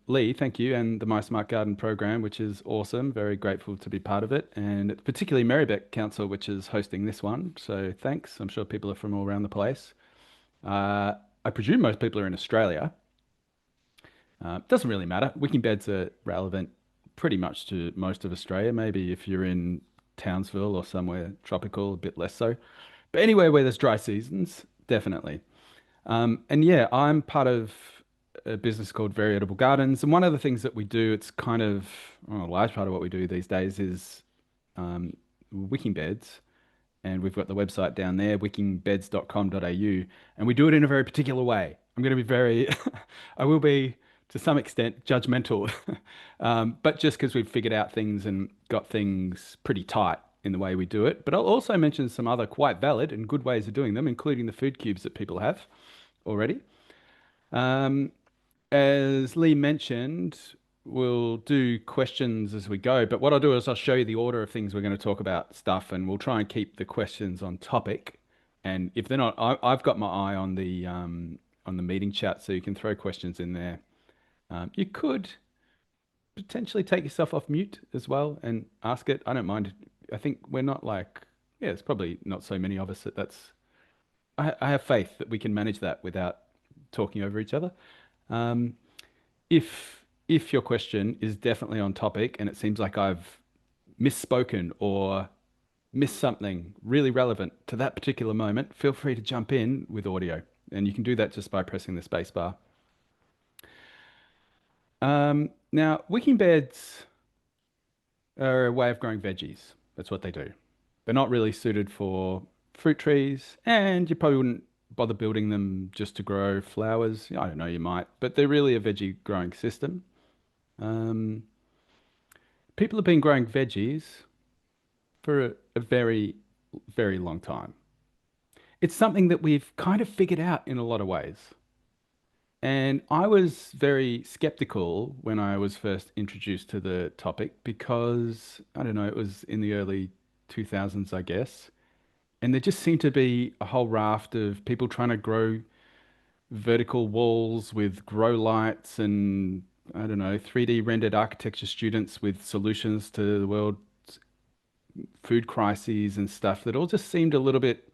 Lee, thank you, and the My Smart Garden program, which is awesome. Very grateful to be part of it, and it's particularly Marybeck Council, which is hosting this one. So thanks. I'm sure people are from all around the place. I presume most people are in Australia. Doesn't really matter. Wicking beds are relevant pretty much to most of Australia. Maybe if you're in Townsville or somewhere tropical, a bit less so. But anywhere where there's dry seasons, definitely. And yeah, I'm part of a business called Very Edible Gardens. And one of the things that we do, it's kind of well, a large part of what we do these days is wicking beds. And we've got the website down there, wickingbeds.com.au. And we do it in a very particular way. I'm going to be very, I will be to some extent judgmental, but just because we've figured out things and got things pretty tight in the way we do it. But I'll also mention some other quite valid and good ways of doing them, including the food cubes that people have already. Um, as Lee mentioned, we'll do questions as we go, but what I'll do is I'll show you the order of things we're going to talk about stuff, and we'll try and keep the questions on topic. And if they're not, I've got my eye on the meeting chat, so you can throw questions in there. You could potentially take yourself off mute as well and ask it. I don't mind. I think we're not like, yeah, it's probably not so many of us that's. I have faith that we can manage that without talking over each other. Um, if your question is definitely on topic and it seems like I've misspoken or missed something really relevant to that particular moment, feel free to jump in with audio. And you can do that just by pressing the space bar. Now, wicking beds are a way of growing veggies. That's what they do. They're not really suited for fruit trees, and you probably wouldn't bother building them just to grow flowers. I don't know, you might, but they're really a veggie growing system. Um, People have been growing veggies for a very, very long time. It's something that we've kind of figured out in a lot of ways. And I was very skeptical when I was first introduced to the topic because, I don't know, it was in the early 2000s, I guess. And there just seemed to be a whole raft of people trying to grow vertical walls with grow lights and, I don't know, 3D rendered architecture students with solutions to the world's food crises and stuff that all just seemed a little bit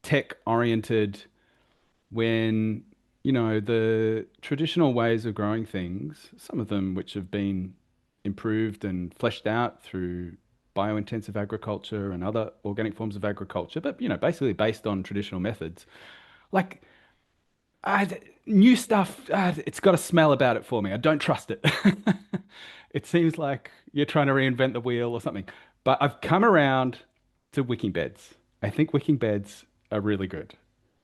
tech oriented when, the traditional ways of growing things, some of them which have been improved and fleshed out through biointensive agriculture and other organic forms of agriculture, but, basically based on traditional methods. Like, new stuff, it's got a smell about it for me. I don't trust it. It seems like you're trying to reinvent the wheel or something. But I've come around to wicking beds. I think wicking beds are really good.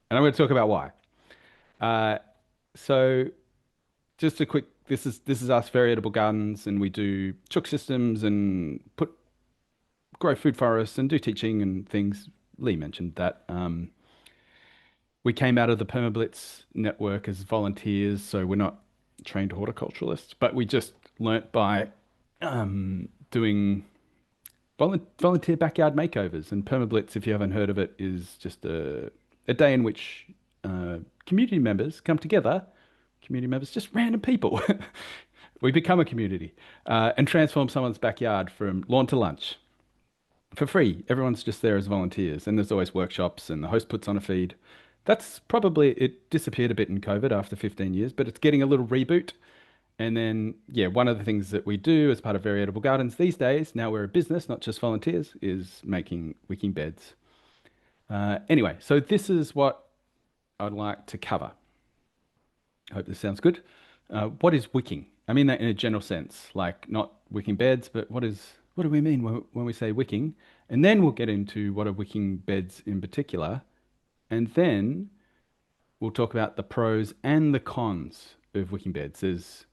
And I'm going to talk about why. Uh, so just a quick, this is us very edible gardens, and we do chook systems and put grow food forests and do teaching and things. Lee mentioned that. We came out of the Permablitz network as volunteers, so we're not trained horticulturalists, but we just learnt by doing volunteer backyard makeovers. And Permablitz, if you haven't heard of it, is just a day in which community members come together, community members, just random people. We become a community and transform someone's backyard from lawn to lunch for free. Everyone's just there as volunteers, and there's always workshops, and the host puts on a feed. That's probably it disappeared a bit in COVID after 15 years, but it's getting a little reboot. And then, yeah, one of the things that we do as part of Very Edible Gardens these days, now we're a business, not just volunteers, is making wicking beds. Anyway, so this is what I'd like to cover. I hope this sounds good. What is wicking? I mean that in a general sense, like not wicking beds, but what do we mean when we say wicking? And then we'll get into what are wicking beds in particular. And then we'll talk about the pros and the cons of wicking beds as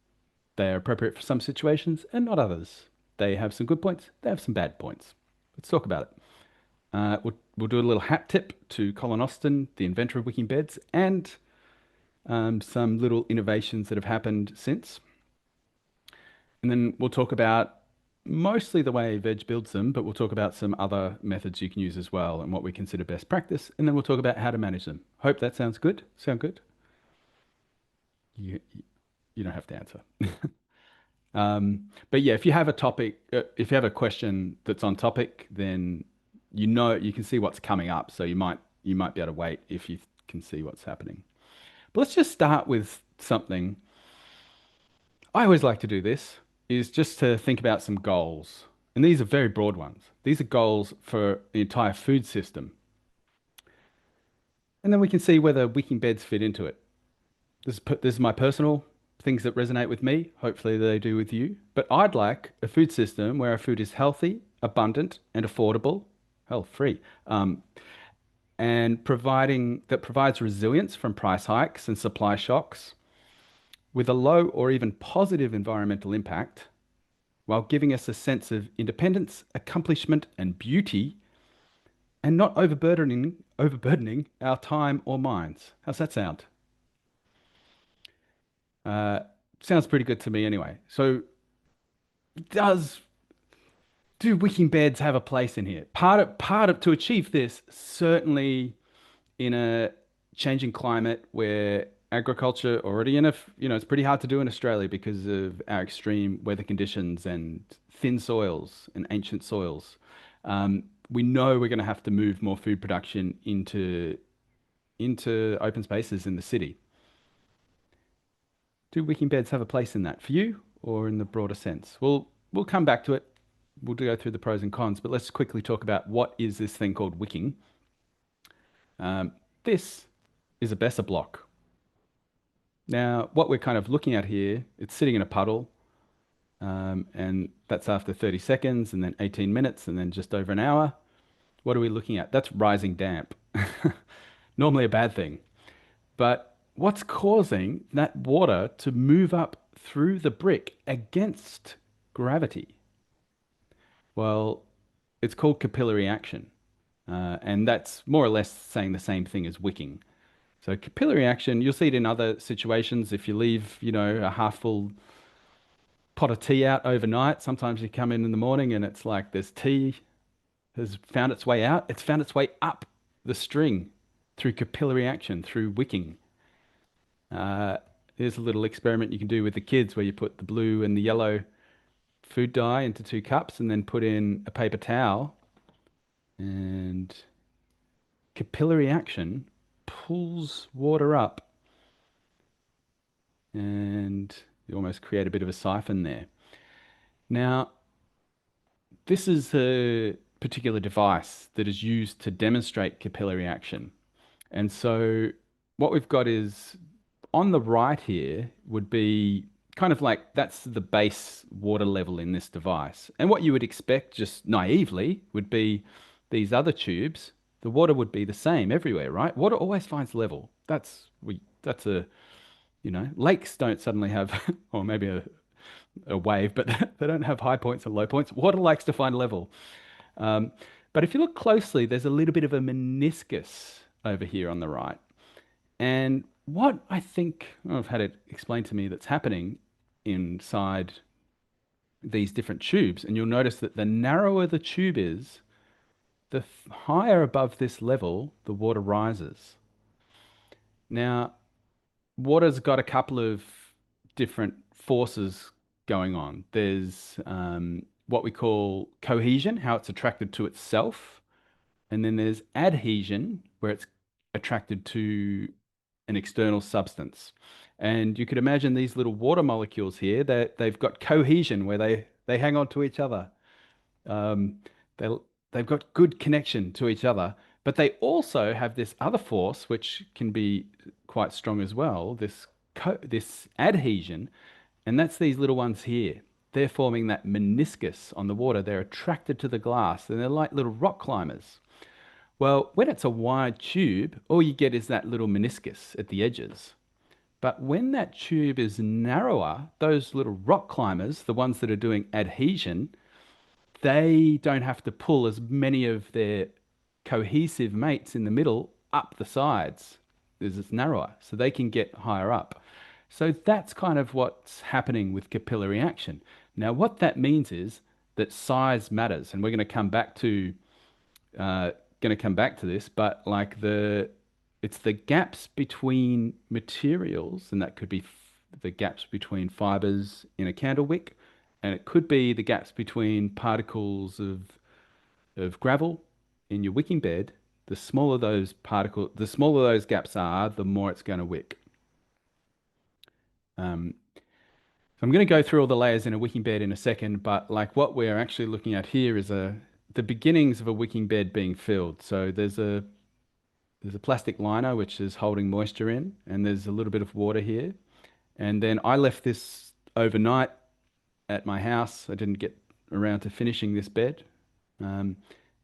they are appropriate for some situations and not others. They have some good points, they have some bad points. Let's talk about it. We'll do a little hat tip to Colin Austin, the inventor of wicking beds, and some little innovations that have happened since. And then we'll talk about mostly the way veg builds them, but we'll talk about some other methods you can use as well and what we consider best practice. And then we'll talk about how to manage them. Hope that sounds good. Sound good? You, you don't have to answer. But yeah, if you have a topic, if you have a question that's on topic, then you know you can see what's coming up. So you might be able to wait if you can see what's happening. But let's just start with something. I always like to do this, is just to think about some goals. And these are very broad ones. These are goals for the entire food system. And then we can see whether wicking beds fit into it. This is my personal things that resonate with me. Hopefully they do with you. But I'd like a food system where our food is healthy, abundant, and affordable, hell, free, and provides resilience from price hikes and supply shocks with a low or even positive environmental impact, while giving us a sense of independence, accomplishment, and beauty, and not overburdening our time or minds. How's that sound? Uh, Sounds pretty good to me anyway. So, does do wicking beds have a place in here? Part of to achieve this, certainly in a changing climate where agriculture already it's pretty hard to do in Australia because of our extreme weather conditions and thin soils and ancient soils. We know we're going to have to move more food production into open spaces in the city. Do wicking beds have a place in that for you or in the broader sense? We'll come back to it. We'll go through the pros and cons, but let's quickly talk about what is this thing called wicking. This is a Besser block. Now, what we're kind of looking at here, it's sitting in a puddle, and that's after 30 seconds, and then 18 minutes, and then just over an hour. What are we looking at? That's rising damp. Normally a bad thing. But what's causing that water to move up through the brick against gravity? Well, it's called capillary action. And that's more or less saying the same thing as wicking. So capillary action, you'll see it in other situations. If you leave, a half full pot of tea out overnight, sometimes you come in the morning and it's like this tea has found its way out. It's found its way up the string through capillary action, through wicking. Uh, Here's a little experiment you can do with the kids where you put the blue and the yellow food dye into 2 cups and then put in a paper towel, and capillary action pulls water up, and you almost create a bit of a siphon there. Now, this is a particular device that is used to demonstrate capillary action. And so what we've got is on the right here would be kind of like that's the base water level in this device. And what you would expect just naively would be these other tubes, the water would be the same everywhere, right? Water always finds level. That's a, lakes don't suddenly have, or maybe a wave, but they don't have high points and low points. Water likes to find level. Um, but if you look closely, there's a little bit of a meniscus over here on the right. And what I think I've had it explained to me that's happening inside these different tubes, and you'll notice that the narrower the tube is, the higher above this level the water rises. Now, water's got a couple of different forces going on. There's what we call cohesion, how it's attracted to itself, and then there's adhesion, where it's attracted to an external substance. And you could imagine these little water molecules here, they've got cohesion where they hang on to each other. Um, they, they've got good connection to each other, but they also have this other force, which can be quite strong as well, this adhesion, and that's these little ones here. They're forming that meniscus on the water. They're attracted to the glass, and they're like little rock climbers. Well, when it's a wide tube, all you get is that little meniscus at the edges. But when that tube is narrower, those little rock climbers, the ones that are doing adhesion, they don't have to pull as many of their cohesive mates in the middle up the sides as it's narrower, so they can get higher up. So that's kind of what's happening with capillary action. Now, what that means is that size matters, and we're uh, going to come back to this, but like it's the gaps between materials, and that could be the gaps between fibers in a candle wick, and it could be the gaps between particles of gravel in your wicking bed. The smaller those gaps are, the more it's going to wick. Um, so I'm going to go through all the layers in a wicking bed in a second, but like what we're actually looking at here is the beginnings of a wicking bed being filled. So there's a plastic liner which is holding moisture in, and there's a little bit of water here. And then I left this overnight at my house. I didn't get around to finishing this bed. Um,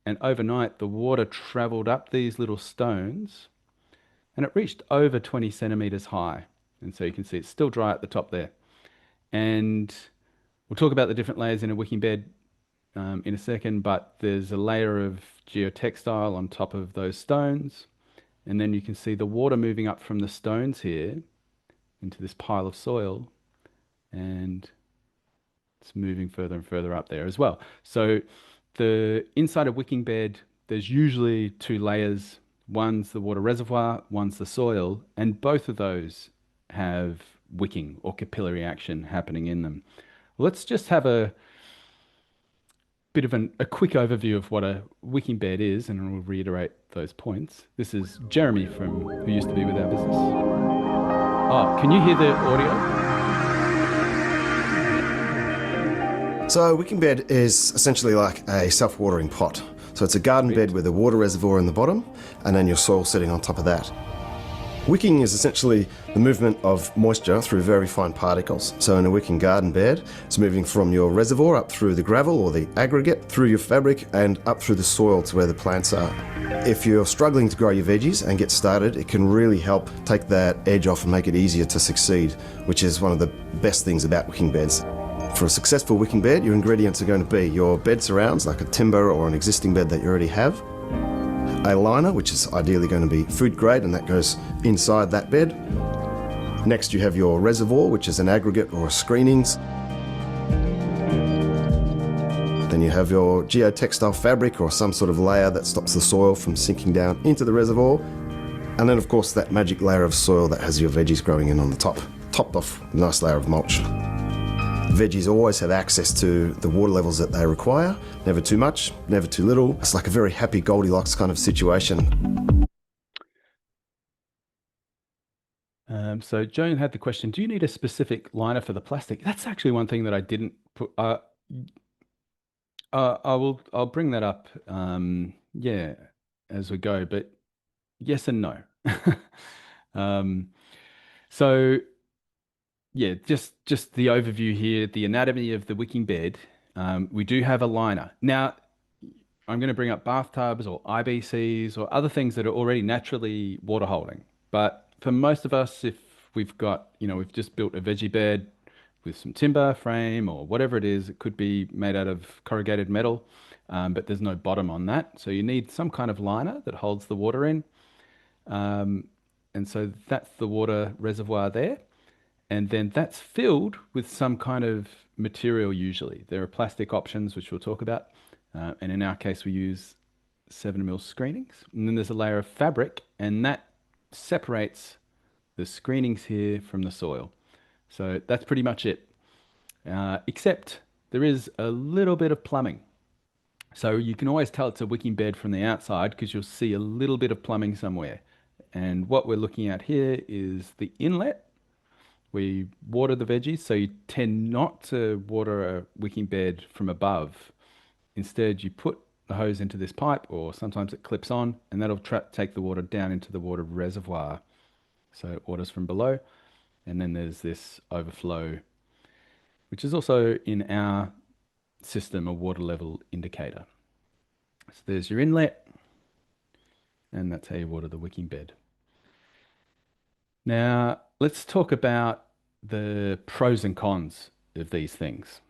and overnight, the water traveled up these little stones and it reached over 20 centimeters high. And so you can see it's still dry at the top there. And we'll talk about the different layers in a wicking bed in a second, but there's a layer of geotextile on top of those stones. And then you can see the water moving up from the stones here into this pile of soil, and it's moving further and further up there as well. So the inside a wicking bed, there's usually two layers. One's the water reservoir, one's the soil, and both of those have wicking or capillary action happening in them. Let's just have a bit of a quick overview of what a wicking bed is, and we'll reiterate those points. This is Jeremy from who used to be with our business. Oh, can you hear the audio? So a wicking bed is essentially like a self-watering pot. So it's a garden bed with a water reservoir in the bottom and then your soil sitting on top of that. Wicking is essentially the movement of moisture through very fine particles. So in a wicking garden bed, it's moving from your reservoir up through the gravel or the aggregate, through your fabric and up through the soil to where the plants are. If you're struggling to grow your veggies and get started, it can really help take that edge off and make it easier to succeed, which is one of the best things about wicking beds. For a successful wicking bed, your ingredients are going to be your bed surrounds, like a timber or an existing bed that you already have, a liner, which is ideally going to be food grade, and that goes inside that bed. Next, you have your reservoir, which is an aggregate or screenings. Then you have your geotextile fabric or some sort of layer that stops the soil from sinking down into the reservoir. And then, of course, that magic layer of soil that has your veggies growing in on the top, topped off with a nice layer of mulch. Veggies always have access to the water levels that they require, never too much, never too little. It's like a very happy Goldilocks kind of situation. So Joan had the question, do you need a specific liner for the plastic? That's actually one thing that I didn't put. I'll bring that up, yeah, as we go, but yes and no. Um, so yeah, just the overview here, the anatomy of the wicking bed. We do have a liner. Now, I'm going to bring up bathtubs or IBCs or other things that are already naturally water holding. But for most of us, if we've got, we've just built a veggie bed with some timber frame or whatever it is, it could be made out of corrugated metal, but there's no bottom on that. So you need some kind of liner that holds the water in. Um, and so that's the water reservoir there. And then that's filled with some kind of material usually. There are plastic options, which we'll talk about. And in our case, we use 7mm screenings. And then there's a layer of fabric, and that separates the screenings here from the soil. So that's pretty much it. Except there is a little bit of plumbing. So you can always tell it's a wicking bed from the outside because you'll see a little bit of plumbing somewhere. And what we're looking at here is the inlet. We water the veggies, so you tend not to water a wicking bed from above. Instead, you put the hose into this pipe, or sometimes it clips on, and that'll take the water down into the water reservoir. So it waters from below, and then there's this overflow, which is also in our system a water level indicator. So there's your inlet, and that's how you water the wicking bed. Now, let's talk about the pros and cons of these things.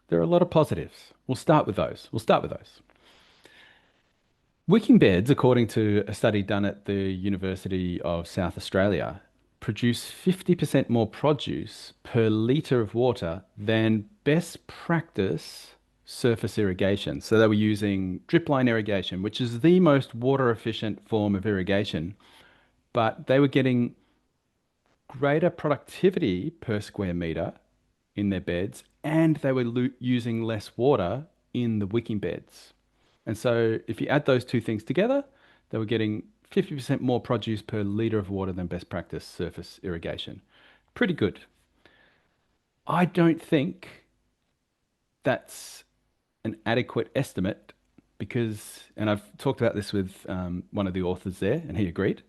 There are a lot of positives. We'll start with those. Wicking beds, according to a study done at the University of South Australia, produce 50% more produce per litre of water than best practice surface irrigation. So they were using drip line irrigation, which is the most water efficient form of irrigation, but they were getting greater productivity per square meter in their beds, and they were using less water in the wicking beds. And so if you add those two things together, they were getting 50% more produce per litre of water than best practice surface irrigation. Pretty good. I don't think that's an adequate estimate because, and I've talked about this with one of the authors there, and he agreed,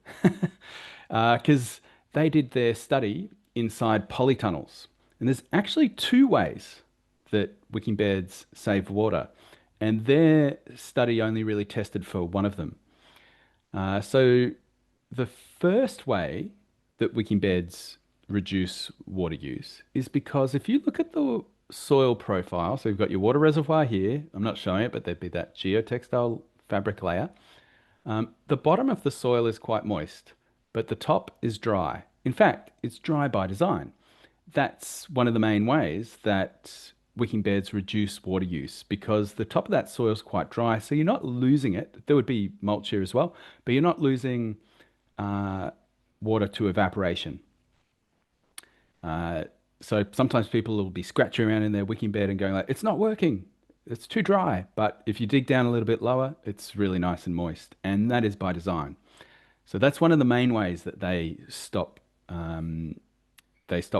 because they did their study inside polytunnels. And there's actually two ways that wicking beds save water, and their study only really tested for one of them. So the first way that wicking beds reduce water use is because if you look at the soil profile, so you've got your water reservoir here, I'm not showing it, but there'd be that geotextile fabric layer. The bottom of the soil is quite moist, but the top is dry. In fact, it's dry by design. That's one of the main ways that wicking beds reduce water use because the top of that soil is quite dry, so you're not losing it. There would be mulch here as well, but you're not losing uh, water to evaporation. Uh, so sometimes people will be scratching around in their wicking bed and going like, "It's not working. It's too dry." But if you dig down a little bit lower, it's really nice and moist, and that is by design. So that's one of the main ways that they stop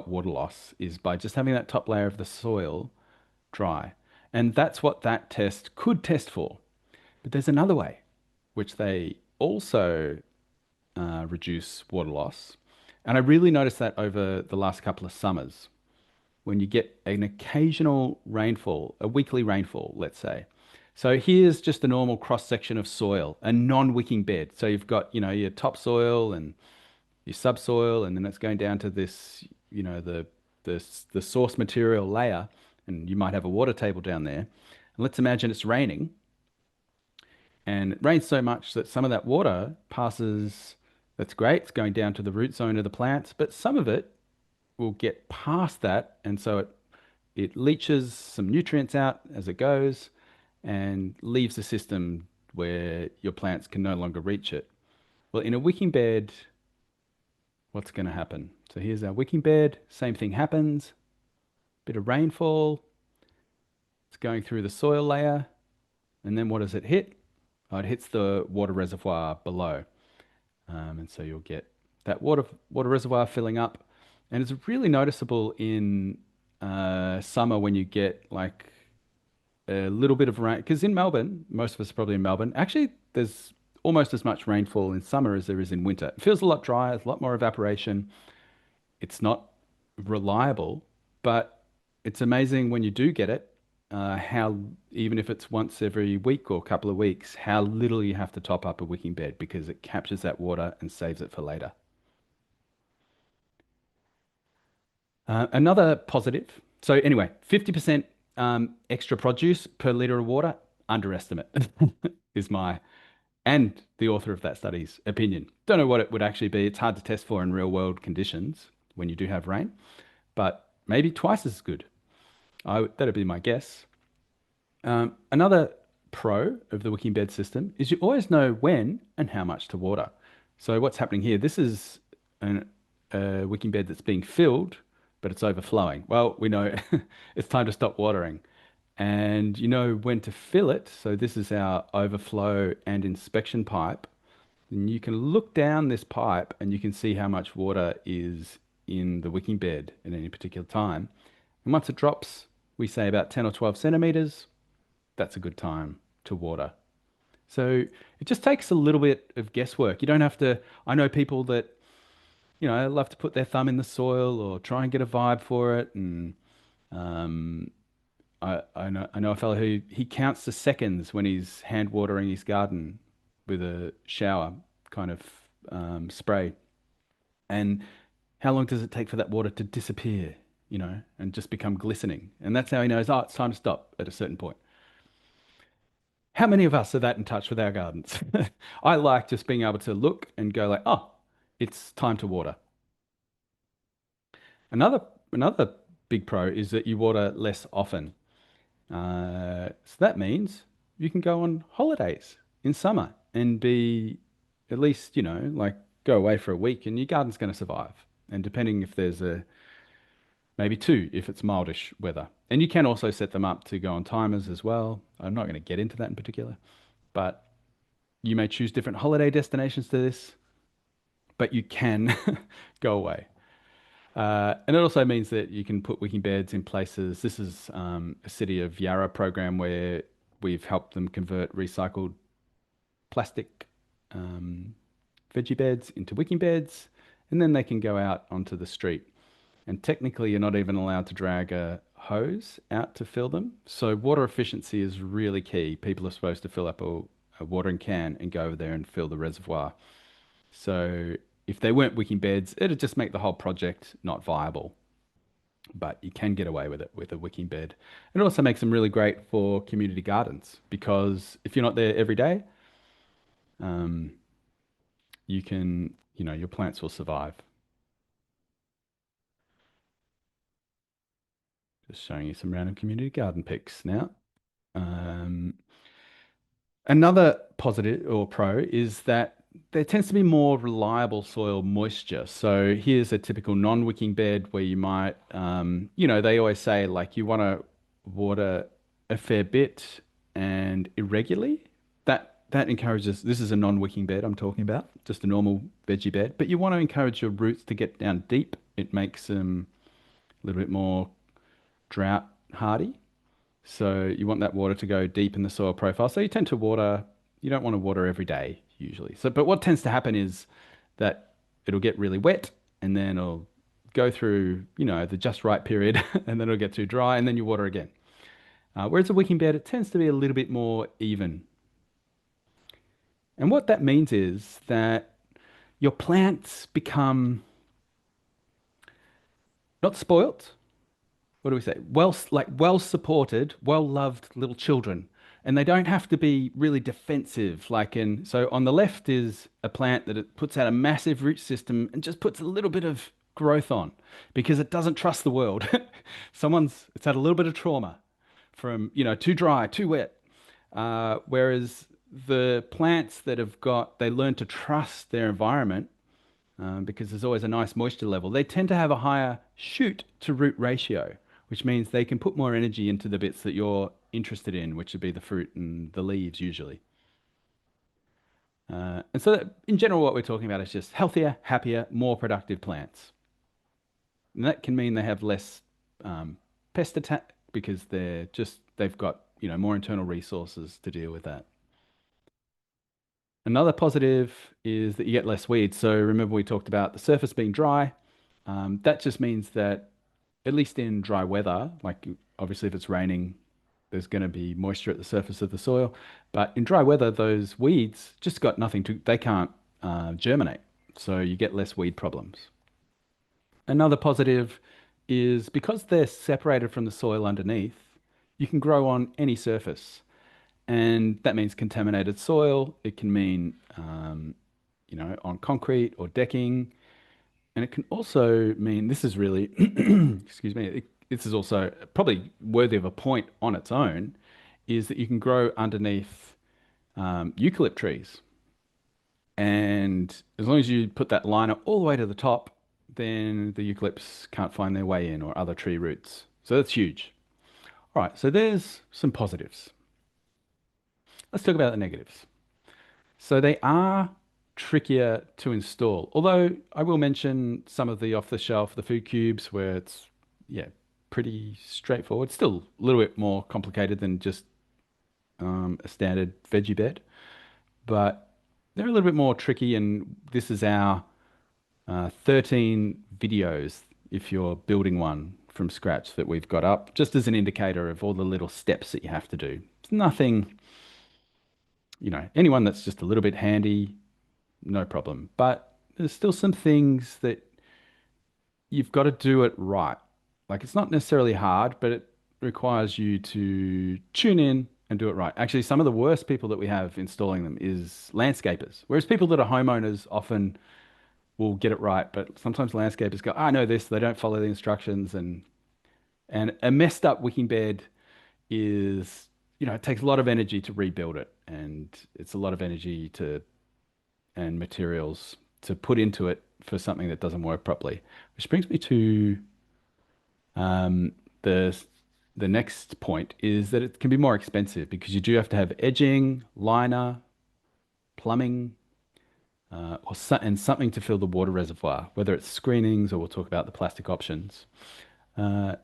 water loss is by just having that top layer of the soil dry. And that's what that test could test for. But there's another way, which they also reduce water loss. And I really noticed that over the last couple of summers, when you get an occasional rainfall, a weekly rainfall, let's say. So here's just a normal cross section of soil, a non-wicking bed. So you've got, your topsoil and your subsoil, and then it's going down to this, the the source material layer, and you might have a water table down there. And let's imagine it's raining, and it rains so much that some of that water passes. That's great. It's going down to the root zone of the plants, but some of it will get past that, and so it leaches some nutrients out as it goes, and leaves the system where your plants can no longer reach it. Well, in a wicking bed, what's going to happen? So here's our wicking bed. Same thing happens. Bit of rainfall. It's going through the soil layer. And then what does it hit? Oh, it hits the water reservoir below. And so you'll get that water reservoir filling up. And it's really noticeable in summer when you get like a little bit of rain. Because in Melbourne, most of us are probably in Melbourne. Actually, there's almost as much rainfall in summer as there is in winter. It feels a lot drier, there's a lot more evaporation. It's not reliable, but it's amazing when you do get it, how even if it's once every week or couple of weeks, how little you have to top up a wicking bed because it captures that water and saves it for later. Another positive. So anyway, 50% extra produce per litre of water, underestimate is my and the author of that study's opinion. Don't know what it would actually be. It's hard to test for in real world conditions when you do have rain, but maybe twice as good. That'd be my guess. Another pro of the wicking bed system is you always know when and how much to water. So what's happening here? This is a wicking bed that's being filled, but it's overflowing. Well, we know it's time to stop watering. And you know when to fill it. So this is our overflow and inspection pipe. And you can look down this pipe and you can see how much water is in the wicking bed at any particular time. And once it drops, we say about 10 or 12 centimeters, that's a good time to water. So it just takes a little bit of guesswork. You don't have to, I know people that, love to put their thumb in the soil or try and get a vibe for it. And um, I know a fellow who he counts the seconds when he's hand watering his garden with a shower kind of spray. And how long does it take for that water to disappear, and just become glistening? And that's how he knows, oh, it's time to stop at a certain point. How many of us are that in touch with our gardens? I like just being able to look and go like, oh, it's time to water. Another another big pro is that you water less often. So that means you can go on holidays in summer and be at least, like go away for a week and your garden's going to survive. And depending if there's a maybe two if it's mildish weather. And you can also set them up to go on timers as well. I'm not going to get into that in particular, but you may choose different holiday destinations to this, but you can go away. And it also means that you can put wicking beds in places. This is a City of Yarra program where we've helped them convert recycled plastic um, veggie beds into wicking beds, and then they can go out onto the street. And technically, you're not even allowed to drag a hose out to fill them. So water efficiency is really key. People are supposed to fill up a watering can and go over there and fill the reservoir. So if they weren't wicking beds, it'd just make the whole project not viable. But you can get away with it with a wicking bed. It also makes them really great for community gardens because if you're not there every day, um, you can, your plants will survive. Just showing you some random community garden pics now. Um, Another positive or pro is that there tends to be more reliable soil moisture. So here's a typical non-wicking bed where you might, they always say like you want to water a fair bit and irregularly. That encourages, this is a non-wicking bed I'm talking about, just a normal veggie bed, but you want to encourage your roots to get down deep. It makes them a little bit more drought hardy. So you want that water to go deep in the soil profile. So you tend to water, you don't want to water every day usually. So, but what tends to happen is that it'll get really wet and then it'll go through, the just right period and then it'll get too dry and then you water again. Whereas a wicking bed, it tends to be a little bit more even. And what that means is that your plants become not spoilt, what do we say? Well supported, well loved little children. And they don't have to be really defensive. So on the left is a plant that it puts out a massive root system and just puts a little bit of growth on because it doesn't trust the world. It's had a little bit of trauma from, too dry, too wet. Whereas the plants that they learn to trust their environment because there's always a nice moisture level. They tend to have a higher shoot to root ratio, which means they can put more energy into the bits that you're interested in, which would be the fruit and the leaves usually. And so, in general, what we're talking about is just healthier, happier, more productive plants. And that can mean they have less pest attack because they've got more internal resources to deal with that. Another positive is that you get less weeds. So remember we talked about the surface being dry. That just means that at least in dry weather, like obviously if it's raining, there's going to be moisture at the surface of the soil. But in dry weather, those weeds just got nothing they can't germinate. So you get less weed problems. Another positive is because they're separated from the soil underneath, you can grow on any surface. And that means contaminated soil. It can mean, on concrete or decking. And it can also mean this is really, excuse me, this is also probably worthy of a point on its own, is that you can grow underneath eucalypt trees. And as long as you put that liner all the way to the top, then the eucalypts can't find their way in or other tree roots. So that's huge. All right, so there's some positives. Let's talk about the negatives. So they are trickier to install. Although I will mention some of the off-the-shelf, the food cubes, where it's yeah, pretty straightforward. Still a little bit more complicated than just a standard veggie bed, but they're a little bit more tricky. And this is our 13 videos if you're building one from scratch that we've got up, just as an indicator of all the little steps that you have to do. It's nothing, anyone that's just a little bit handy, no problem. But there's still some things that you've got to do it right. Like it's not necessarily hard, but it requires you to tune in and do it right. Actually, some of the worst people that we have installing them is landscapers. Whereas people that are homeowners often will get it right, but sometimes landscapers go, I know this, they don't follow the instructions and a messed up wicking bed is, it takes a lot of energy to rebuild it and it's a lot of energy to and materials to put into it for something that doesn't work properly. Which brings me to um, the the next point is that it can be more expensive because you do have to have edging, liner, plumbing, and something to fill the water reservoir, whether it's screenings or we'll talk about the plastic options.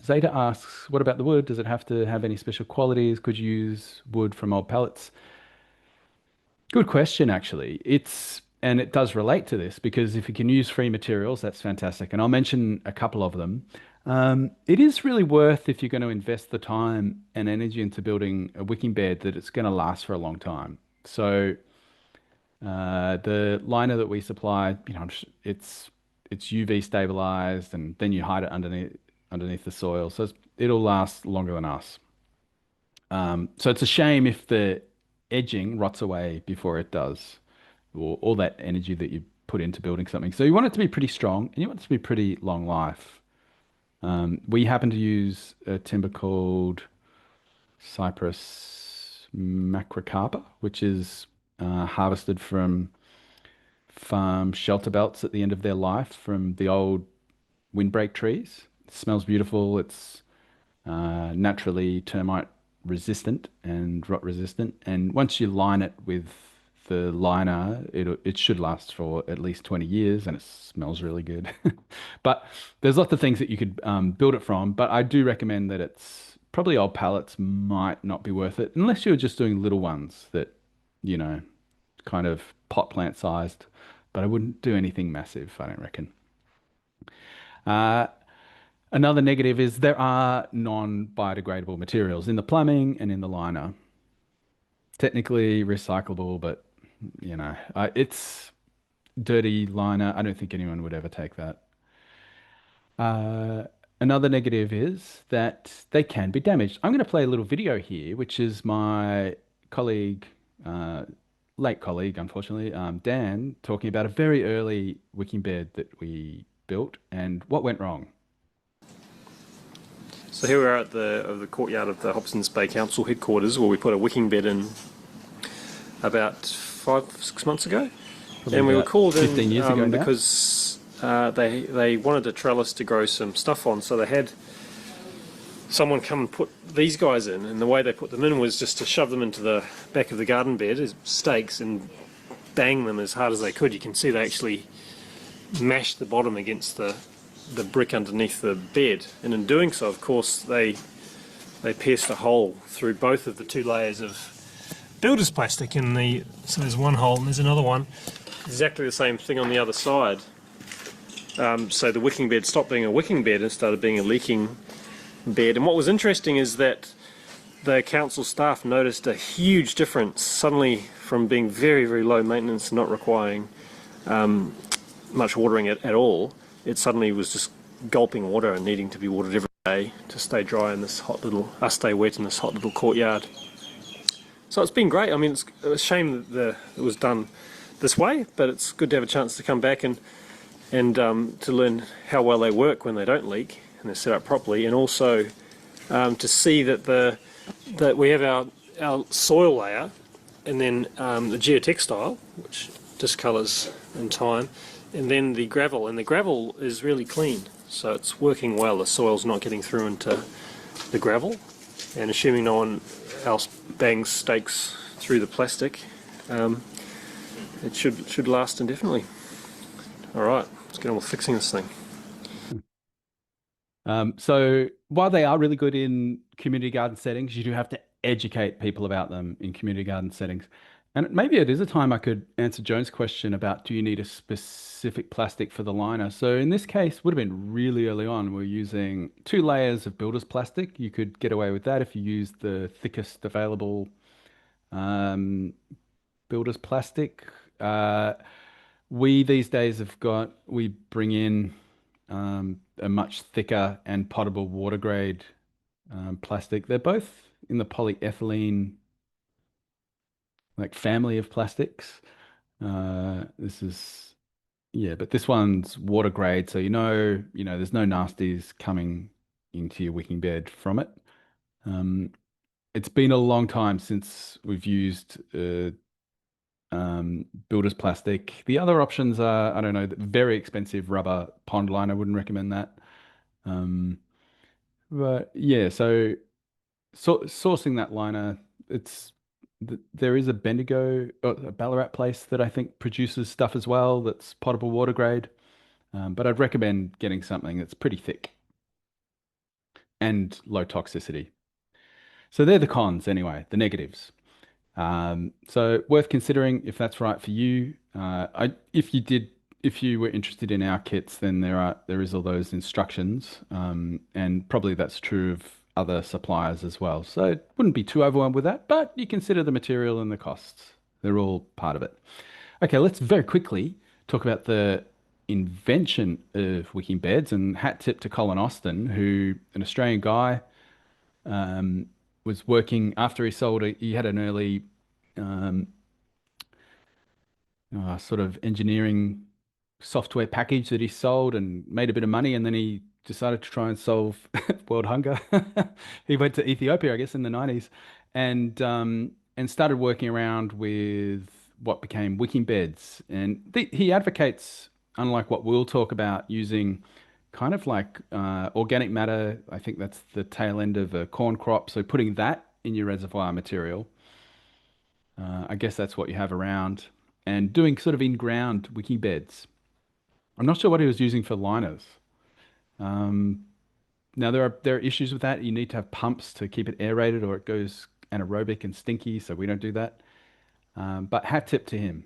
Zeta asks, what about the wood? Does it have to have any special qualities? Could you use wood from old pallets? Good question, actually. And it does relate to this because if you can use free materials, that's fantastic. And I'll mention a couple of them. It is really worth if you're going to invest the time and energy into building a wicking bed that it's going to last for a long time. So the liner that we supply, it's UV stabilized, and then you hide it underneath the soil, so it'll last longer than us. So it's a shame if the edging rots away before it does, or all that energy that you put into building something. So you want it to be pretty strong, and you want it to be pretty long life. We happen to use a timber called Cypress macrocarpa, which is harvested from farm shelter belts at the end of their life from the old windbreak trees. It smells beautiful. It's naturally termite resistant and rot resistant. And once you line it with the liner, it should last for at least 20 years and it smells really good. But there's lots of things that you could build it from. But I do recommend that it's probably old pallets might not be worth it unless you're just doing little ones that, you know, kind of pot plant sized. But I wouldn't do anything massive, I don't reckon. Uh, Another negative is there are non-biodegradable materials in the plumbing and in the liner. Technically recyclable, but it's dirty liner. I don't think anyone would ever take that. Uh, Another negative is that they can be damaged. I'm going to play a little video here, which is my colleague, uh, late colleague, unfortunately, Dan, talking about a very early wicking bed that we built and what went wrong. So here we are at the courtyard of the Hobsons Bay Council headquarters, where we put a wicking bed in about 5, 6 months ago, Probably and we were about called 15 in years ago now. because they wanted a trellis to grow some stuff on, so they had someone come and put these guys in, and the way they put them in was just to shove them into the back of the garden bed as stakes and bang them as hard as they could. You can see they actually mashed the bottom against the brick underneath the bed, and in doing so, of course, they pierced a hole through both of the two layers of builder's plastic in the. So there's one hole and there's another one, exactly the same thing on the other side. So the wicking bed stopped being a wicking bed and started being a leaking bed. And what was interesting is that the council staff noticed a huge difference suddenly from being very, very low maintenance and not requiring much watering at all. It suddenly was just gulping water and needing to be watered every day to stay dry in this stay wet in this hot little courtyard. So it's been great. I mean, it's a shame that it was done this way, but it's good to have a chance to come back and to learn how well they work when they don't leak and they're set up properly, and also to see that we have our soil layer, and then the geotextile, which discolours in time, and then the gravel, and the gravel is really clean, so it's working well. The soil's not getting through into the gravel, and assuming no one else bangs stakes through the plastic, it should last indefinitely. Alright, let's get on with fixing this thing. So while they are really good in community garden settings, you do have to educate people about them in community garden settings. And maybe it is a time I could answer Joan's question about do you need a specific plastic for the liner? So in this case, would have been really early on. We're using 2 layers of builder's plastic. You could get away with that if you use the thickest available um, builder's plastic. We these days we bring in a much thicker and potable water grade plastic. They're both in the polyethylene like family of plastics. This is yeah, but this one's water grade, so there's no nasties coming into your wicking bed from it. Um, it's been a long time since we've used builder's plastic. The other options are, I don't know, very expensive rubber pond line. I wouldn't recommend that. Um, but yeah, sourcing that liner, there is a Bendigo, a Ballarat place that I think produces stuff as well that's potable water grade. But I'd recommend getting something that's pretty thick and low toxicity. So they're the cons anyway, the negatives. So worth considering if that's right for you. If you were interested in our kits, then there is all those instructions, and probably that's true of other suppliers as well. So wouldn't be too overwhelmed with that, but you consider the material and the costs. They're all part of it. Okay, let's very quickly talk about the invention of wicking beds, and hat tip to Colin Austin, who an Australian guy um, was working after he had an early um, sort of engineering software package that he sold and made a bit of money, and then he decided to try and solve world hunger. He went to Ethiopia, I guess, in the 90s, and started working around with what became wicking beds. And he advocates, unlike what we'll talk about, using kind of like organic matter. I think that's the tail end of a corn crop. So putting that in your reservoir material, I guess that's what you have around, and doing sort of in-ground wicking beds. I'm not sure what he was using for liners. Um, Now there are issues with that. You need to have pumps to keep it aerated, or it goes anaerobic and stinky. So we don't do that. But hat tip to him.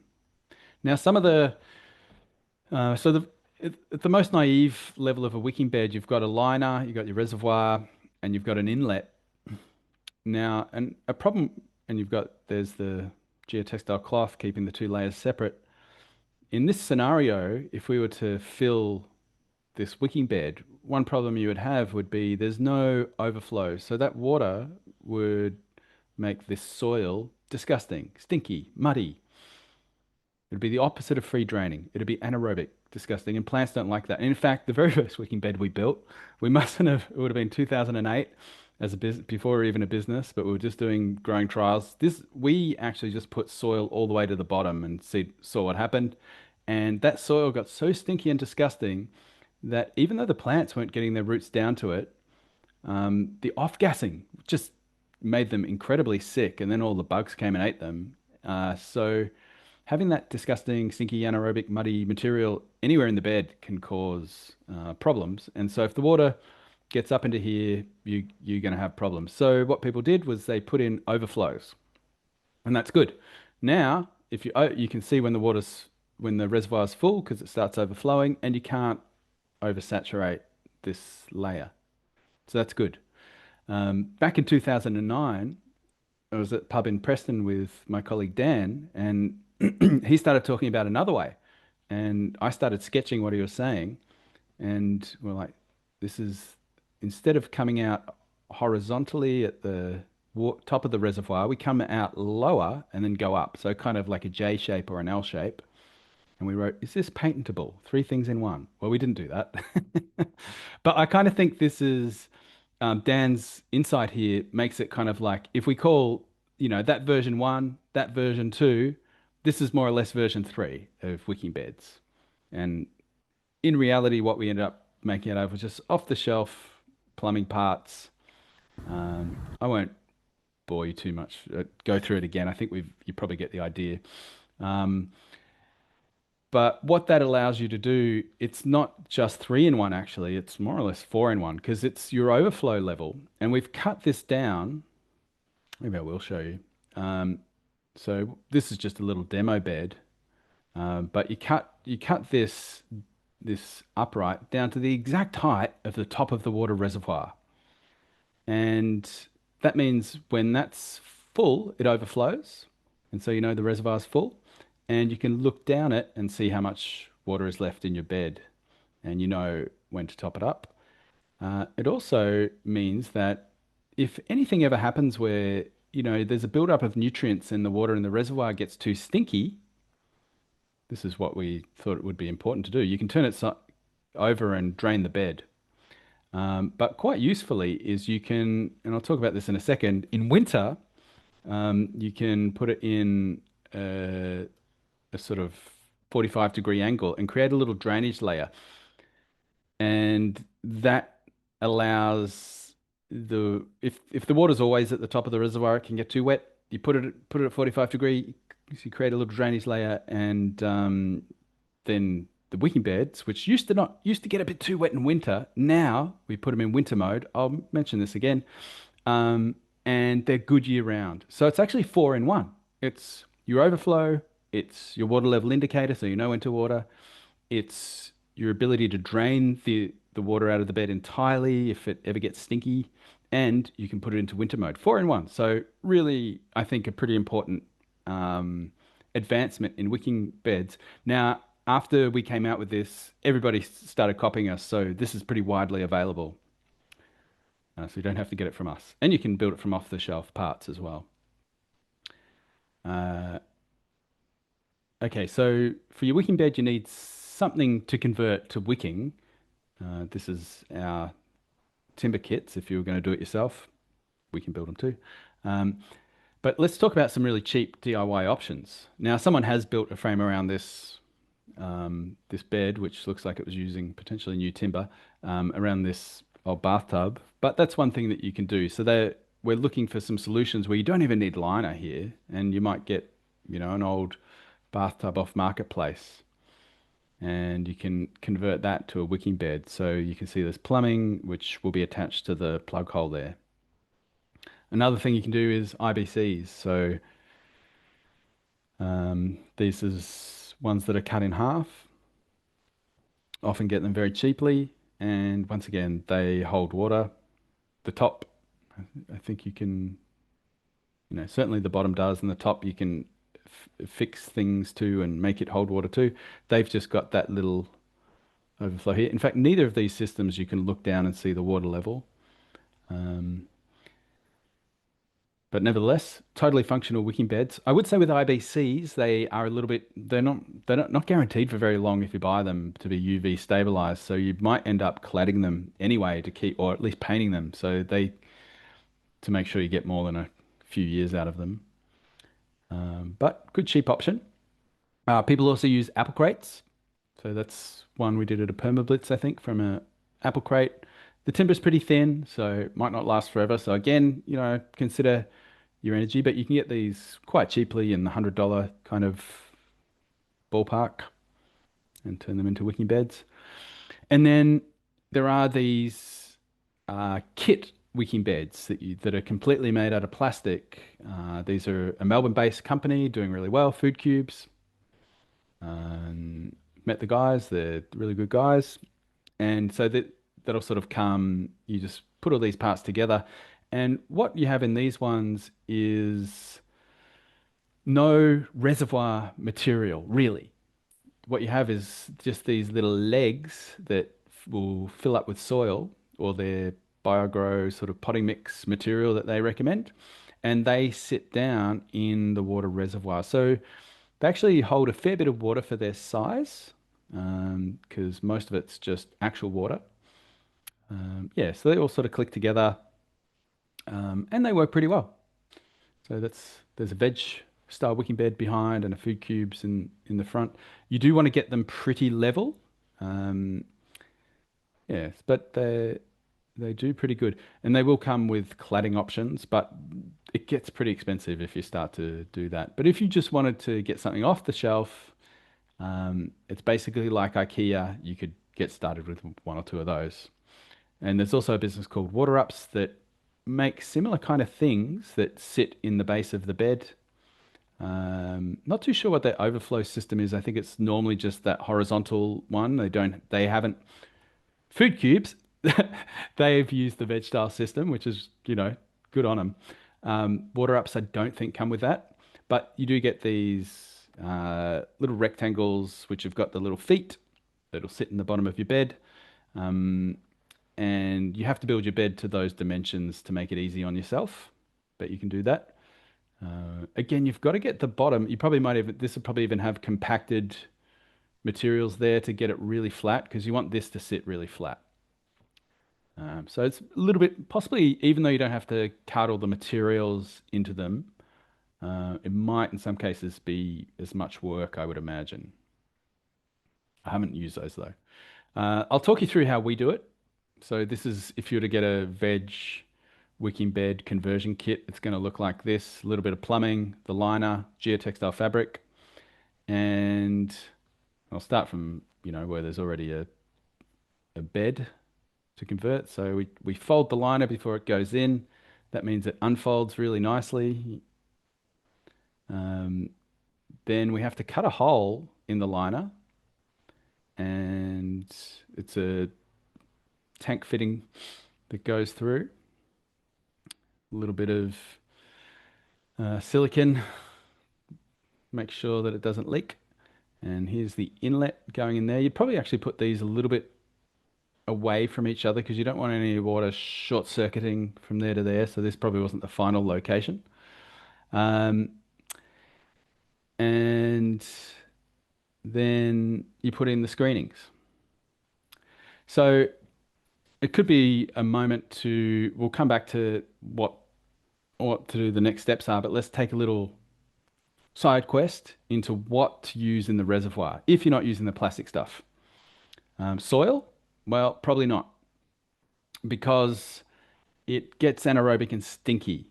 Now some of the so the at the most naive level of a wicking bed, you've got a liner, you've got your reservoir, and you've got an inlet. Now, and a problem, and there's the geotextile cloth keeping the two layers separate. In this scenario, if we were to fill this wicking bed, one problem you would have would be there's no overflow. So that water would make this soil disgusting, stinky, muddy. It'd be the opposite of free draining. It'd be anaerobic, disgusting, and plants don't like that. And in fact, the very first wicking bed we built, we mustn't have, it would have been 2008 as a business, before we were even a business, but we were just doing growing trials. We actually just put soil all the way to the bottom and saw what happened. And that soil got so stinky and disgusting that even though the plants weren't getting their roots down to it, the off-gassing just made them incredibly sick, and then all the bugs came and ate them. So having that disgusting, stinky, anaerobic, muddy material anywhere in the bed can cause problems. And so if the water gets up into here, you're going to have problems. So what people did was they put in overflows, and that's good. Now, if you can see when the reservoir's full because it starts overflowing, and you can't oversaturate this layer. So that's good. Back in 2009, I was at a pub in Preston with my colleague Dan, and he started talking about another way. And I started sketching what he was saying, and we're like, this is instead of coming out horizontally at the top of the reservoir, we come out lower and then go up. So kind of like a J shape or an L shape. And we wrote, is this patentable? Three things in one. Well, we didn't do that. But I kind of think this is Dan's insight here makes it kind of like if we call, that version one, that version two, this is more or less version three of wicking beds. And in reality, what we ended up making it of was just off the shelf plumbing parts. I won't bore you too much. Go through it again. I think you probably get the idea. Um, But what that allows you to do, it's not just three in one, actually. It's more or less four in one because it's your overflow level. And we've cut this down. Maybe I will show you. Um, so this is just a little demo bed. But you cut this upright down to the exact height of the top of the water reservoir. And that means when that's full, it overflows. And so you know the reservoir's full. And you can look down it and see how much water is left in your bed. And you know when to top it up. It also means that if anything ever happens where, there's a buildup of nutrients and the water in the reservoir gets too stinky, this is what we thought it would be important to do. You can turn it over and drain the bed. But quite usefully is you can, and I'll talk about this in a second, in winter, you can put it in a sort of 45-degree angle and create a little drainage layer. And that allows if the water's always at the top of the reservoir, it can get too wet. You put it at 45 degree, you create a little drainage layer, and then the wicking beds, which used to get a bit too wet in winter, now we put them in winter mode. I'll mention this again, um, and they're good year round. So it's actually four in one. It's your overflow, it's your water level indicator, so you know when to water. It's your ability to drain the water out of the bed entirely if it ever gets stinky, and you can put it into winter mode. Four in one. So really, I think a pretty important um, advancement in wicking beds. Now, after we came out with this, everybody started copying us. So this is pretty widely available. So you don't have to get it from us, and you can build it from off-the-shelf parts as well. Uh, okay, so for your wicking bed, you need something to convert to wicking. This is our timber kits. If you were going to do it yourself, we can build them too. Um, but let's talk about some really cheap DIY options. Now, someone has built a frame around this bed, which looks like it was using potentially new timber around this old bathtub. But that's one thing that you can do. So we're looking for some solutions where you don't even need liner here, and you might get, an old bathtub off marketplace, and you can convert that to a wicking bed. So you can see there's plumbing, which will be attached to the plug hole there. Another thing you can do is IBCs. So these is ones that are cut in half. Often get them very cheaply, and once again, they hold water. The top, I think you can, certainly the bottom does, and the top you can fix things to and make it hold water too. They've just got that little overflow here. In fact, neither of these systems you can look down and see the water level. Um, but nevertheless, totally functional wicking beds. I would say with IBCs, they are a little bit, they're not guaranteed for very long if you buy them to be UV stabilized. So you might end up cladding them anyway to keep, or at least painting them. So to make sure you get more than a few years out of them. But good cheap option. People also use apple crates. So that's one we did at a permablitz, I think, from a apple crate. The timber's pretty thin, so it might not last forever. So again, consider your energy, but you can get these quite cheaply in the $100 kind of ballpark and turn them into wicking beds. And then there are these kit wicking beds that are completely made out of plastic. These are a Melbourne-based company doing really well, Food Cubes. Met the guys, they're really good guys. And so that'll sort of come, you just put all these parts together. And what you have in these ones is no reservoir material, really. What you have is just these little legs that will fill up with soil or their BioGrow sort of potting mix material that they recommend. And they sit down in the water reservoir. So they actually hold a fair bit of water for their size because most of it's just actual water. Yeah, so they all sort of click together and they work pretty well. So there's a veg style wicking bed behind and a food cubes in the front. You do want to get them pretty level. Um, yes, but they do pretty good. And they will come with cladding options, but it gets pretty expensive if you start to do that. But if you just wanted to get something off the shelf, it's basically like IKEA. You could get started with one or two of those. And there's also a business called Water Ups that make similar kind of things that sit in the base of the bed. Not too sure what their overflow system is. I think it's normally just that horizontal one. They haven't Food Cubes. They've used the veg style system, which is, good on them. Water Ups, I don't think come with that, but you do get these little rectangles which have got the little feet that'll sit in the bottom of your bed. Um, and you have to build your bed to those dimensions to make it easy on yourself, but you can do that. Again, you've got to get the bottom. This will probably even have compacted materials there to get it really flat because you want this to sit really flat. So it's a little bit, possibly, even though you don't have to cut all the materials into them, It might, in some cases, be as much work, I would imagine. I haven't used those though. I'll talk you through how we do it. So this is if you were to get a veg wicking bed conversion kit, it's going to look like this: a little bit of plumbing, the liner, geotextile fabric, and I'll start from, where there's already a bed to convert. So we fold the liner before it goes in. That means it unfolds really nicely. Um, then we have to cut a hole in the liner, and it's a tank fitting that goes through. A little bit of silicon, make sure that it doesn't leak. And here's the inlet going in there. You'd probably actually put these a little bit away from each other because you don't want any water short circuiting from there to there. So this probably wasn't the final location. Um, and then you put in the screenings. So it could be a moment to, we'll come back to what to do the next steps are, but let's take a little side quest into what to use in the reservoir if you're not using the plastic stuff. Soil? Well, probably not because it gets anaerobic and stinky.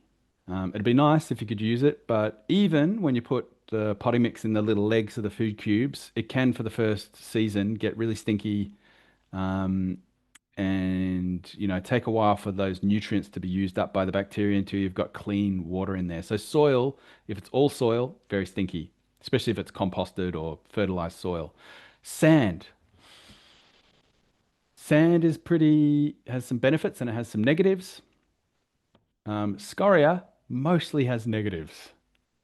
It'd be nice if you could use it, but even when you put the potting mix in the little legs of the food cubes, it can, for the first season, get really stinky, um, and take a while for those nutrients to be used up by the bacteria until you've got clean water in there. So soil, if it's all soil, very stinky, especially if it's composted or fertilized soil. Sand. Sand is has some benefits and it has some negatives. Scoria mostly has negatives,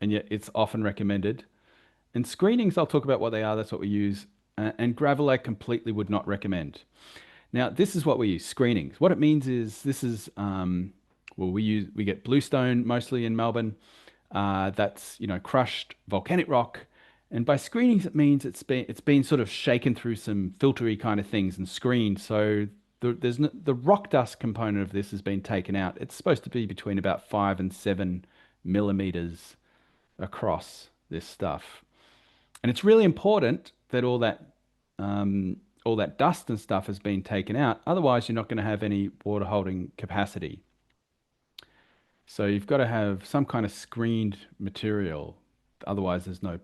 and yet it's often recommended. And screenings, I'll talk about what they are. That's what we use. And gravel, I completely would not recommend. Now, this is what we use, screenings. What it means is this is, well, we get bluestone mostly in Melbourne. That's, crushed volcanic rock. And by screenings, it means it's been sort of shaken through some filtery kind of things and screened. So the rock dust component of this has been taken out. It's supposed to be between about 5 and 7 millimeters across this stuff. And it's really important that all that dust and stuff has been taken out. Otherwise, you're not going to have any water holding capacity. So you've got to have some kind of screened material. Otherwise, there's no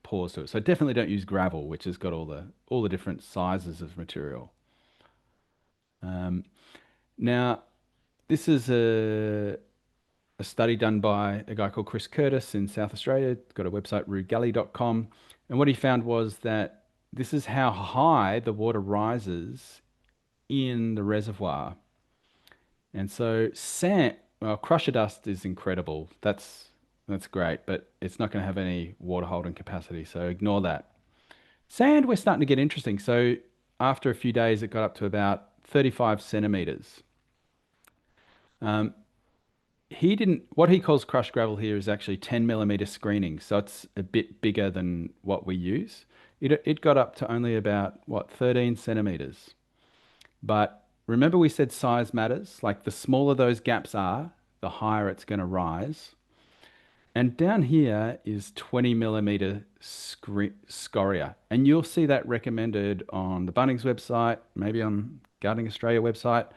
pores to it. So definitely don't use gravel, which has got all the different sizes of material. Um, Now, this is a study done by a guy called Chris Curtis in South Australia. He's got a website, rugully.com. And what he found was that this is how high the water rises in the reservoir. And so well, crusher dust is incredible. That's great, but it's not going to have any water holding capacity. So ignore that. Sand, we're starting to get interesting. So after a few days, it got up to about 35 centimeters. Um, what he calls crushed gravel here is actually 10 millimeter screening. So it's a bit bigger than what we use. It got up to only about, what, 13 centimeters. But remember we said size matters? Like the smaller those gaps are, the higher it's going to rise. And down here is 20 millimeter scoria. And you'll see that recommended on the Bunnings website, maybe on Gardening Australia website.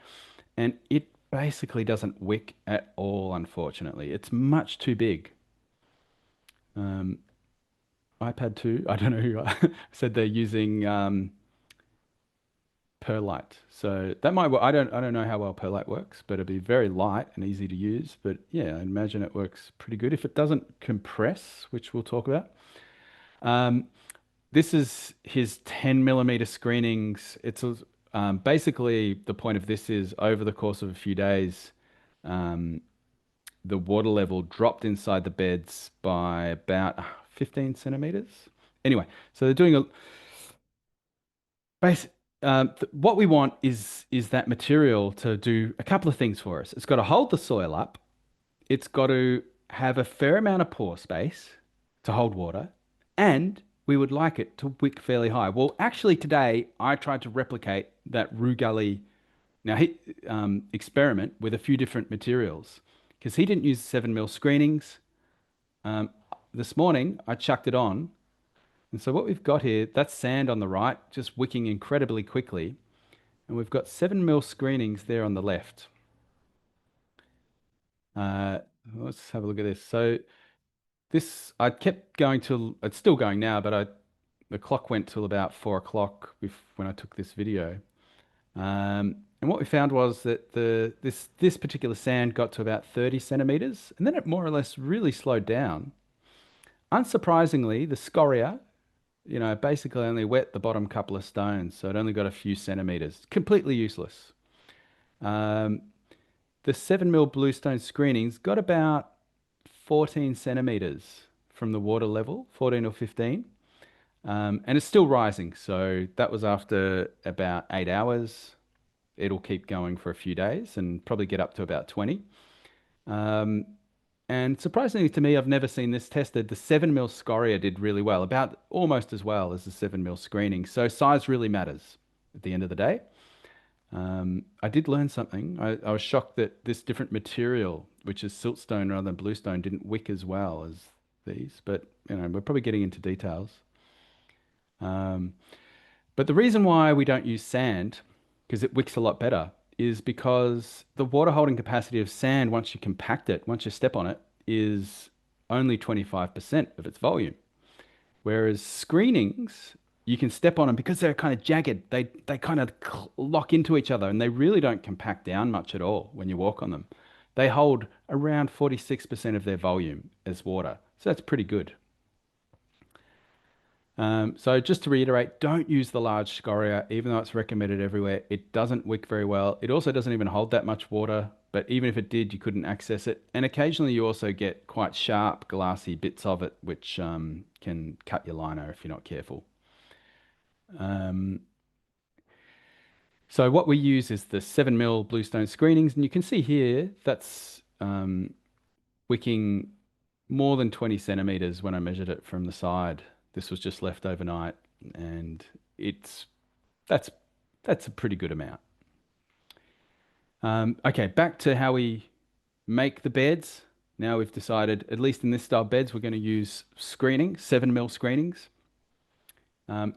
And it basically doesn't wick at all, unfortunately. It's much too big. Um, iPad 2, I don't know who said they're using perlite. So that might work. I don't know how well perlite works, but it'd be very light and easy to use. But yeah, I imagine it works pretty good if it doesn't compress, which we'll talk about. Um, this is his 10 millimeter screenings. Basically the point of this is over the course of a few days, um, the water level dropped inside the beds by about 15 centimeters. Anyway, so they're doing a base. What we want is that material to do a couple of things for us. It's got to hold the soil up. It's got to have a fair amount of pore space to hold water, and we would like it to wick fairly high. Well, actually, today I tried to replicate that Rue Gully experiment with a few different materials because he didn't use 7 mil screenings. Um, this morning I chucked it on, and so what we've got here, that's sand on the right, just wicking incredibly quickly, and we've got 7 mil screenings there on the left. Uh, let's have a look at this. So this I kept going till it's still going now, but I the clock went till about 4 o'clock when I took this video. And what we found was that this particular sand got to about 30 centimeters, and then it more or less really slowed down. Unsurprisingly, the scoria, basically only wet the bottom couple of stones, so it only got a few centimeters. Completely useless. Um, the 7 mil bluestone screenings got about 14 centimeters from the water level, 14 or 15. And it's still rising. So that was after about 8 hours. It'll keep going for a few days and probably get up to about 20. Um, and surprisingly to me, I've never seen this tested. The 7 mil scoria did really well, about almost as well as the 7 mil screening. So size really matters at the end of the day. I did learn something. I was shocked that this different material, which is siltstone rather than bluestone, didn't wick as well as these. But we're probably getting into details. Um, but the reason why we don't use sand, because it wicks a lot better, is because the water holding capacity of sand, once you compact it, once you step on it, is only 25% of its volume. Whereas screenings, you can step on them because they're kind of jagged. They kind of lock into each other and they really don't compact down much at all when you walk on them. They hold around 46% of their volume as water. So that's pretty good. So just to reiterate, don't use the large scoria, even though it's recommended everywhere. It doesn't wick very well. It also doesn't even hold that much water, but even if it did, you couldn't access it. And occasionally you also get quite sharp, glassy bits of it, which can cut your liner if you're not careful. Um, so what we use is the 7 mil bluestone screenings, and you can see here that's wicking more than 20 centimeters when I measured it from the side. This was just left overnight, and it's that's that's a pretty good amount. Okay, back to how we make the beds. Now we've decided, at least in this style beds, we're going to use screening, 7 mil screenings.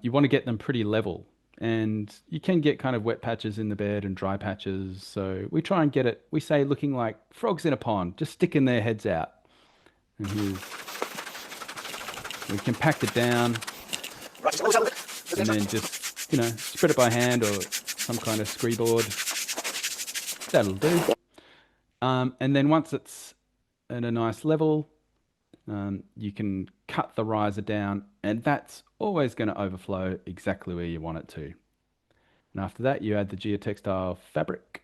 You want to get them pretty level, and you can get kind of wet patches in the bed and dry patches. So we try and get it, we say, looking like frogs in a pond, just sticking their heads out. And we compact it down and then just, spread it by hand or some kind of scree board. That'll do. And then once it's at a nice level, you can cut the riser down, and that's always going to overflow exactly where you want it to. And after that, you add the geotextile fabric.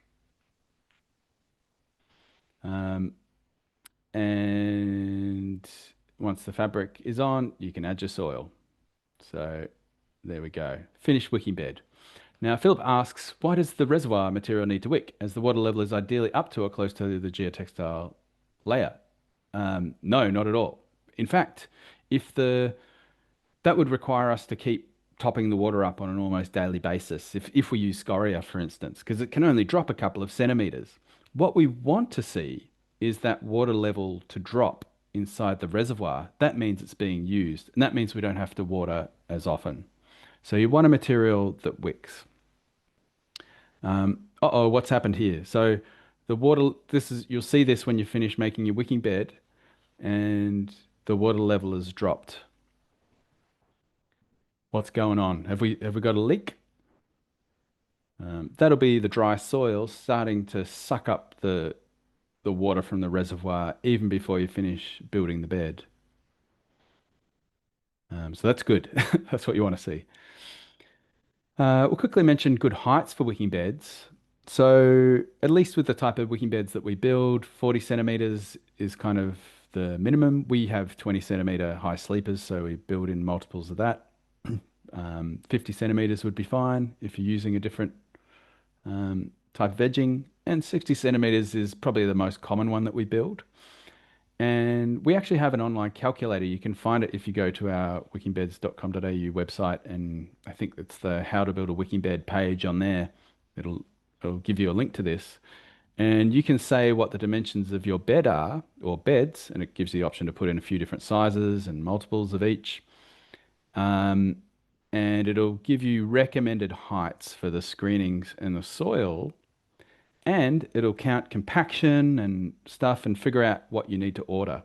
And once the fabric is on, you can add your soil. So there we go. Finished wicking bed. Now, Philip asks, why does the reservoir material need to wick, as the water level is ideally up to or close to the geotextile layer? No, not at all. In fact, if the that would require us to keep topping the water up on an almost daily basis, if we use scoria, for instance, because it can only drop a couple of centimeters. What we want to see is that water level to drop inside the reservoir. That means it's being used, and that means we don't have to water as often. So you want a material that wicks. Uh-oh, what's happened here? So the water, you'll see this when you finish making your wicking bed, and the water level has dropped. What's going on? Have we got a leak? That'll be the dry soil starting to suck up the water from the reservoir even before you finish building the bed. So that's good. That's what you want to see. We'll quickly mention good heights for wicking beds. So at least with the type of wicking beds that we build, 40 centimeters is kind of the minimum. We have 20 centimeter high sleepers, so we build in multiples of that. 50 centimeters would be fine if you're using a different type of edging, and 60 centimeters is probably the most common one that we build. And we actually have an online calculator. You can find it if you go to our wickingbeds.com.au website, and I think it's the how to build a wicking bed page on there. It'll give you a link to this. And you can say what the dimensions of your bed are, or beds, and it gives you the option to put in a few different sizes and multiples of each. Um, and it'll give you recommended heights for the screenings and the soil, and it'll count compaction and stuff and figure out what you need to order.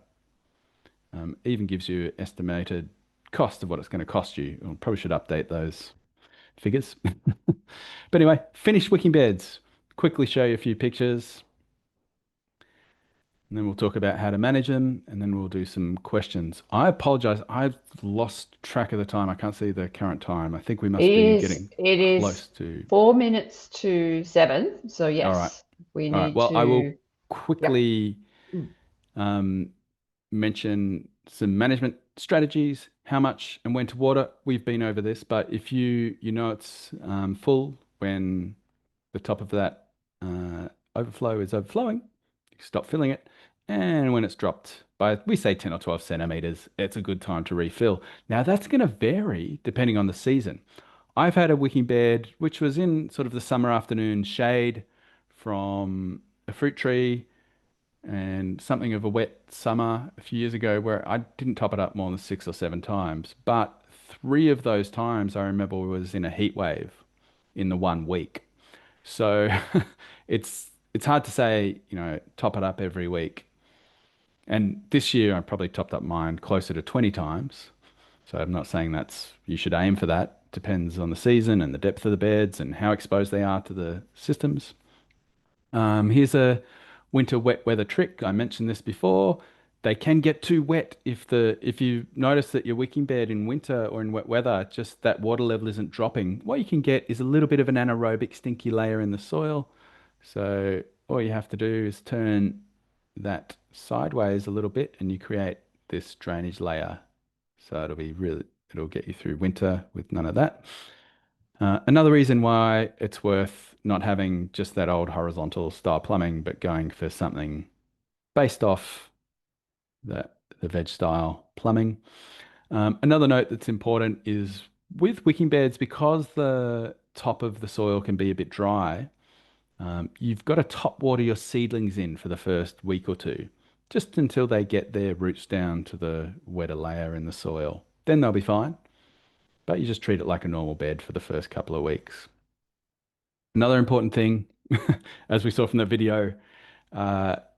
Even gives you estimated cost of what it's going to cost you. I probably should update those figures. But anyway, finished wicking beds. Quickly show you a few pictures, and then we'll talk about how to manage them, and then we'll do some questions. I apologize. I've lost track of the time. I can't see the current time. I think we must be getting It is close to. 4 minutes to 7. So All right. yes, we All right. need Well, I to. will Yep. quickly Mm. um, mention some management strategies, how much and when to water. We've been over this, but if you know it's full when the top of that overflow is overflowing, you stop filling it. And when it's dropped by, we say 10 or 12 centimeters, it's a good time to refill. Now, that's going to vary depending on the season. I've had a wicking bed which was in sort of the summer afternoon shade from a fruit tree and something of a wet summer a few years ago where I didn't top it up more than 6 or 7 times. But three of those times I remember was in a heat wave in the 1 week. So it's hard to say, top it up every week. And this year I probably topped up mine closer to 20 times. So I'm not saying that's you should aim for that. Depends on the season and the depth of the beds and how exposed they are to the systems. Here's a winter wet weather trick. I mentioned this before. They can get too wet if you notice that your wicking bed in winter or in wet weather, just that water level isn't dropping. What you can get is a little bit of an anaerobic stinky layer in the soil. So all you have to do is turn that sideways a little bit and you create this drainage layer. So it'll get you through winter with none of that. Another reason why it's worth not having just that old horizontal style plumbing, but going for something based off the veg style plumbing. Another note that's important is with wicking beds, because the top of the soil can be a bit dry, you've got to top water your seedlings in for the first week or two, just until they get their roots down to the wetter layer in the soil. Then they'll be fine, but you just treat it like a normal bed for the first couple of weeks. Another important thing, as we saw from the video,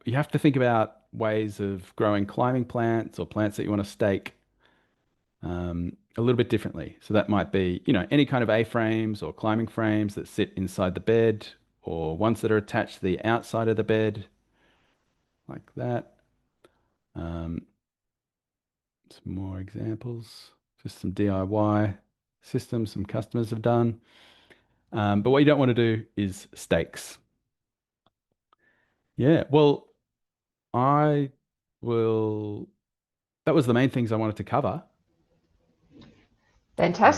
you have to think about ways of growing climbing plants or plants that you want to stake a little bit differently. So that might be, any kind of A-frames or climbing frames that sit inside the bed or ones that are attached to the outside of the bed, like that. Um, some more examples, just some DIY systems some customers have done. But what you don't want to do is stakes. Yeah, well, I will. That was the main things I wanted to cover.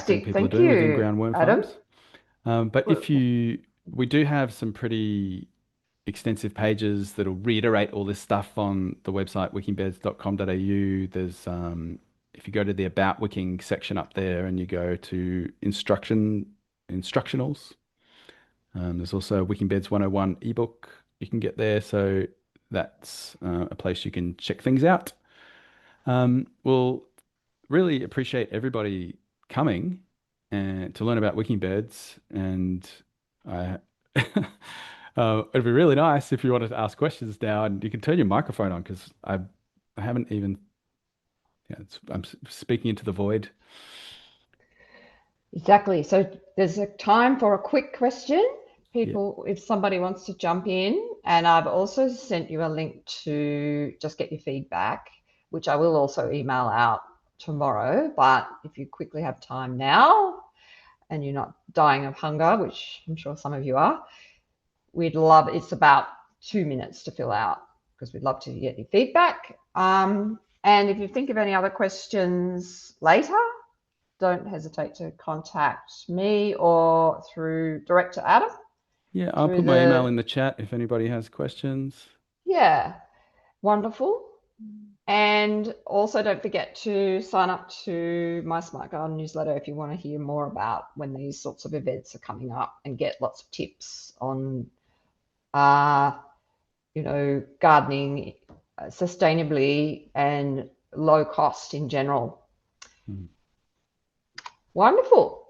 Thing Fantastic. people are Thank doing within you, ground worm Adam. farms. But Well, we do have some pretty extensive pages that'll reiterate all this stuff on the website wickingbeds.com.au. If you go to the About Wicking section up there and you go to instructionals, there's also a Wicking Beds 101 ebook you can get there. So that's a place you can check things out. We'll really appreciate everybody coming and to learn about wicking beds. And I, it'd be really nice if you wanted to ask questions now, and you can turn your microphone on because I haven't even, yeah, I'm speaking into the void. exactly. So there's a time for a quick question. Yeah. People, if somebody wants to jump in, and I've also sent you a link to just get your feedback, which I will also email out tomorrow. But if you quickly have time now and you're not dying of hunger, which I'm sure some of you are, we'd love, it's about 2 minutes to fill out because we'd love to get your feedback. And if you think of any other questions later, don't hesitate to contact me or through direct to Adam Yeah, I'll through put my email in the, the chat if anybody has questions. yeah, wonderful. And also don't forget to sign up to my Smart Garden newsletter if you want to hear more about when these sorts of events are coming up and get lots of tips on gardening sustainably and low cost in general. Mm. Wonderful.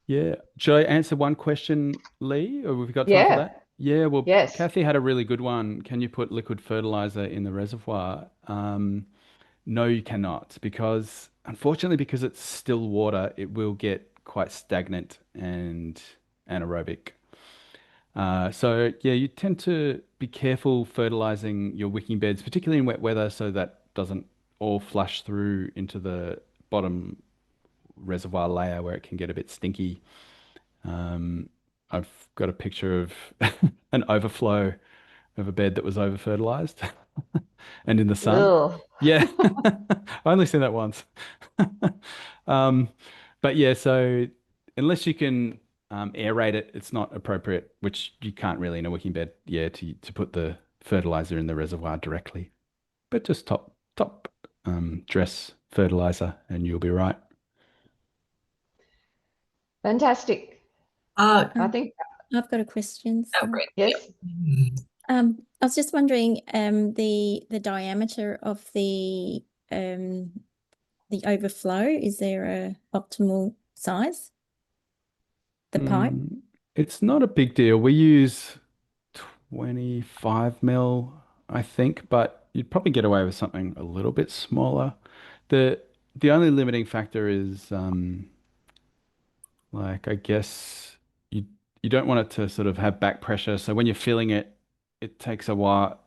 Yeah. Should I answer one question, Lee, or have we got time for Yeah. that? Yeah, well, Yes. Kathy had a really good one. Can you put liquid fertilizer in the reservoir? No, you cannot, because unfortunately, because it's still water, it will get quite stagnant and anaerobic. So yeah, you tend to be careful fertilizing your wicking beds, particularly in wet weather, so that doesn't all flush through into the bottom reservoir layer where it can get a bit stinky. I've got a picture of an overflow of a bed that was over fertilized and in the sun. Ugh. Yeah, I only seen that once. Um, but yeah, so unless you can aerate it, it's not appropriate, which you can't really in a wicking bed, yeah, to put the fertilizer in the reservoir directly. But just top dress fertilizer and you'll be right. Fantastic. Uh, I Um, think, I've got a question. oh, So, great. yes. I was just wondering, the diameter of the overflow, is there a optimal size? The pipe? It's not a big deal. We use 25 mil, I think, but you'd probably get away with something a little bit smaller. The the only limiting factor is like I guess you don't want it to sort of have back pressure. So when you're filling it, it takes a while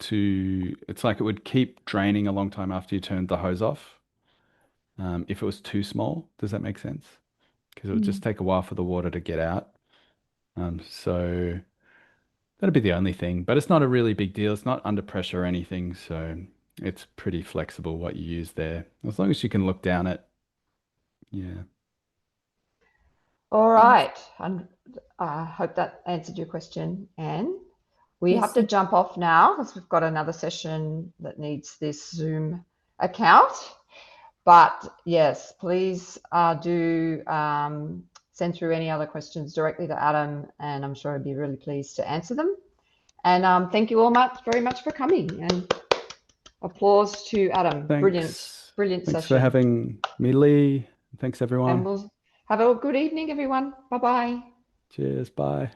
it's like it would keep draining a long time after you turned the hose off. If it was too small, does that make sense? Because it would just Mm. take a while for the water to get out. So that'd be the only thing, but it's not a really big deal. It's not under pressure or anything, so it's pretty flexible what you use there. As long as you can look down it. Yeah. All Thanks. right. I hope that answered your question, Anne. We have Yes, to jump off now because we've got another session that needs this Zoom account. But yes, please do send through any other questions directly to Adam, and I'm sure he'd be really pleased to answer them. And thank you all very much for coming. And applause to Adam. Brilliant, Thanks. brilliant Thanks for session. having me, Lee. Thanks, And everyone. we'll have a good evening, everyone. Bye bye. Cheers. Bye.